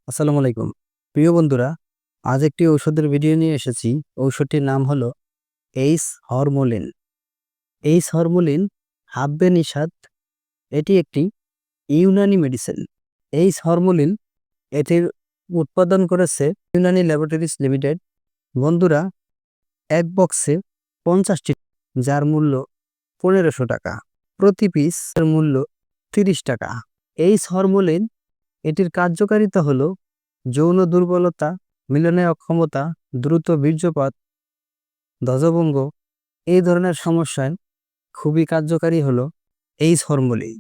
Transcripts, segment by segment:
আসসালামু আলাইকুম। প্রিয় বন্ধুরা, আজ একটি ঔষধের ভিডিও নিয়ে এসেছি। ঔষধটির নাম হলো এইস হরমোলিন। এইস হরমোলিন হাব্বে নিষাদ। এটি একটি ইউনানি মেডিসিন। এইস হরমোলিন এটির উৎপাদন করেছে ইউনানি ল্যাবরেটরিজ লিমিটেড। বন্ধুরা, এক বক্সে 50টি, যার মূল্য 1500 টাকা। প্রতি পিসের মূল্য 30 টাকা। এইস হরমোলিন এটির কার্যকারিতা হলো যৌন দুর্বলতা, মিলনে অক্ষমতা, দ্রুত বীর্যপাত, ধ্বজভঙ্গ এই ধরনের সমস্যায় খুবই কার্যকারী হলো এইস হরমোলিন।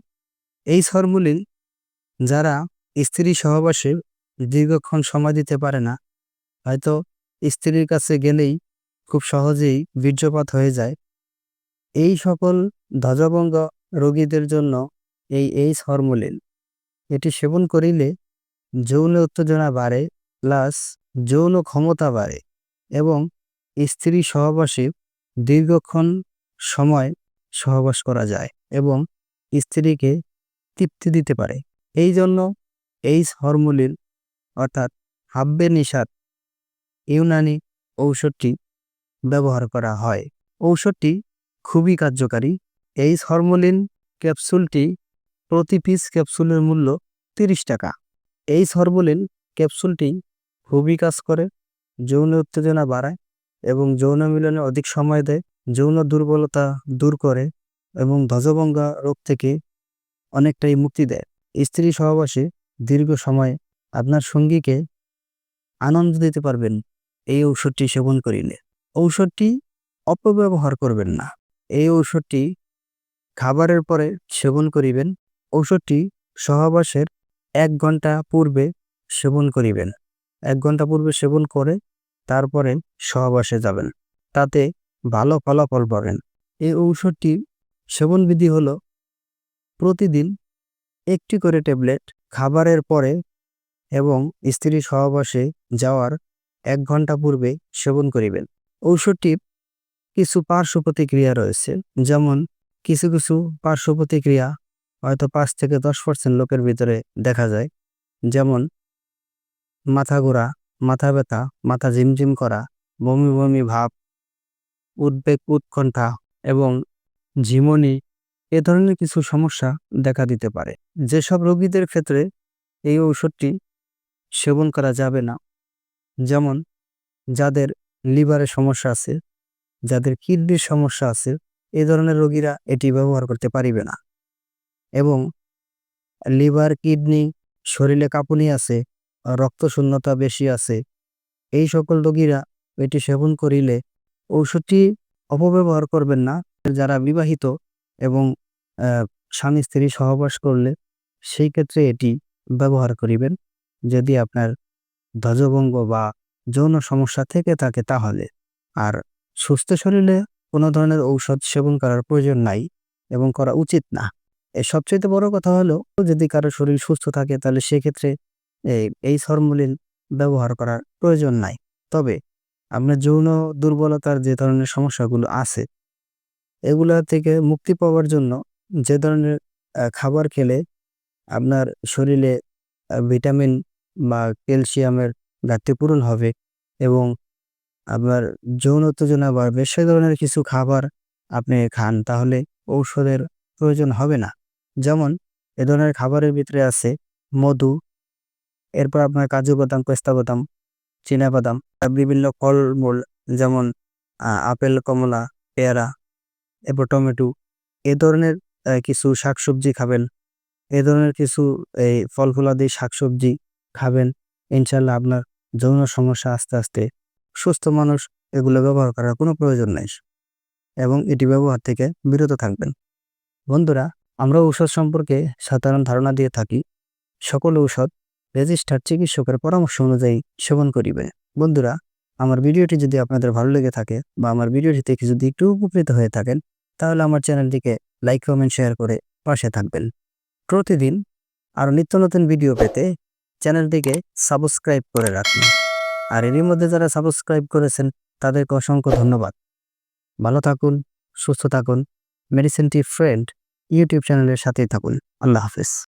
এইস হরমোলিন যারা স্ত্রী সহবাসে দীর্ঘক্ষণ সময় দিতে পারে না, হয়তো স্ত্রীর কাছে গেলেই খুব সহজেই বীর্যপাত হয়ে যায়, এই সকল ধ্বজভঙ্গ রোগীদের জন্য এই এইস হরমোলিন এটি সেবন করিলে যৌন উত্তেজনা বাড়ে, প্লাস যৌন ক্ষমতা বাড়ে এবং স্ত্রী সহবাসে দীর্ঘক্ষণ সময় সহবাস করা যায় এবং স্ত্রীকে তৃপ্তি দিতে পারে। এই জন্য এইস হরমোলিন অর্থাৎ হাব্বে নিষাদ ইউনানি ঔষধটি ব্যবহার করা হয়। ঔষধটি খুবই কার্যকারী। এইস হরমোলিন ক্যাপসুলটি প্রতি পিস ক্যাপসুলের মূল্য 30 টাকা। এইস হরমোলিন ক্যাপসুলটি খুবই কাজ করে, যৌন উত্তেজনা বাড়ায় এবং যৌন মিলনে অধিক সময় দেয়, যৌন দুর্বলতা দূর করে এবং ধ্বজভঙ্গ রোগ থেকে অনেকটাই মুক্তি দেয়। স্ত্রী সহবাসে দীর্ঘ সময় আপনার সঙ্গীকে আনন্দ দিতে পারবেন এই ঔষধটি সেবন করিলে। ঔষধটি অপব্যবহার করবেন না। এই ঔষধটি খাবারের পরে সেবন করিবেন। ঔষধটি সহবাসের 1 ঘন্টা পূর্বে সেবন করিবেন। 1 ঘন্টা পূর্বে সেবন করে তারপরে সহবাসে যাবেন, তাতে ভালো ফলাফল পাবেন। এই ঔষধটির সেবনবিধি হলো প্রতিদিন 1টি করে ট্যাবলেট খাবারের পরে এবং স্ত্রী সহবাসে যাওয়ার 1 ঘন্টা পূর্বে সেবন করিবেন। ঔষধটির কিছু পার্শ্ব প্রতিক্রিয়া রয়েছে, যেমন কিছু কিছু পার্শ্ব প্রতিক্রিয়া হয়তো 5 থেকে 10% লোকের ভিতরে দেখা যায়, যেমন মাথা ঘোরা, মাথা ব্যথা, মাথা ঝিমঝিম করা, বমি বমি ভাব, উদ্বেগ, উৎকণ্ঠা এবং ঝিমুনি এ ধরনের কিছু সমস্যা দেখা দিতে পারে। যেসব রোগীদের ক্ষেত্রে এই ঔষধটি সেবন করা যাবে না, যেমন যাদের লিভারের সমস্যা আছে, যাদের কিডনির সমস্যা আছে, এই ধরনের রোগীরা এটি ব্যবহার করতে পারিবে না। এবং লিভার, কিডনি, শরীরে কাঁপুনি আছে, রক্তশূন্যতা বেশি আছে, এই সকল রোগীরা এটি সেবন করিলে ঔষধটি অপব্যবহার করবেন না। যারা বিবাহিত এবং স্বামী স্ত্রী সহবাস করলে সেই ক্ষেত্রে এটি ব্যবহার করিবেন। যদি আপনার ধ্বজভঙ্গ বা যৌন সমস্যা থেকে থাকে তাহলে। আর সুস্থ শরীরে কোনো ধরনের ঔষধ সেবন করার প্রয়োজন নাই এবং করা উচিত না। এর সবচেয়ে বড় কথা হলো, যদি কারো শরীর সুস্থ থাকে তাহলে সেক্ষেত্রে এই হরমোলিন ব্যবহার করার প্রয়োজন নাই। তবে আপনার যৌন দুর্বলতার যে ধরনের সমস্যাগুলো আছে, এগুলা থেকে মুক্তি পাওয়ার জন্য যে ধরনের খাবার খেলে আপনার শরীরে ভিটামিন বা ক্যালসিয়ামের ঘাটতি পূরণ হবে এবং আপনার যৌন উত্তেজনা বাড়বে, সে ধরনের কিছু খাবার আপনি খান, তাহলে ঔষধের প্রয়োজন হবে না। যেমন এ ধরনের খাবারের ভিতরে আছে মধু, এরপর আপনার কাজু বাদাম, পেস্তা বাদাম, চীনা বাদাম, বিভিন্ন ফলমূল যেমন আপেল, কমলা, পেয়ারা, এরপর টমেটো, এ ধরনের কিছু শাকসবজি খাবেন। এ ধরনের কিছু এই ফল ফলাদি শাকসবজি খাবেন। ইনশাল্লাহ আপনার যৌন সমস্যা আস্তে আস্তে সুস্থ মানুষ এগুলো ব্যবহার করার কোনো প্রয়োজন নেই এবং এটি ব্যবহার থেকে বিরত থাকবেন। বন্ধুরা, আমরা ঔষধ সম্পর্কে সাধারণ ধারণা দিয়ে থাকি। সকল ঔষধ রেজিস্টার্ড চিকিৎসকের পরামর্শ অনুযায়ী সেবন করিবে। বন্ধুরা, আমার ভিডিওটি যদি আপনাদের ভালো লেগে থাকে বা আমার ভিডিওটি থেকে যদি একটু উপকৃত হয়ে থাকেন, তাহলে আমার চ্যানেলটিকে লাইক, কমেন্ট, শেয়ার করে পাশে থাকবেন। প্রতিদিন আরও নিত্য নতুন ভিডিও পেতে চ্যানেলটিকে সাবস্ক্রাইব করে রাখুন। আর এরই মধ্যে যারা সাবস্ক্রাইব করেছেন তাদেরকে অসংখ্য ধন্যবাদ। ভালো থাকুন, সুস্থ থাকুন। মেডিসিন টিপ ফ্রেন্ড ইউটিউব চ্যানেলের সাথেই থাকুন। আল্লাহ হাফেজ।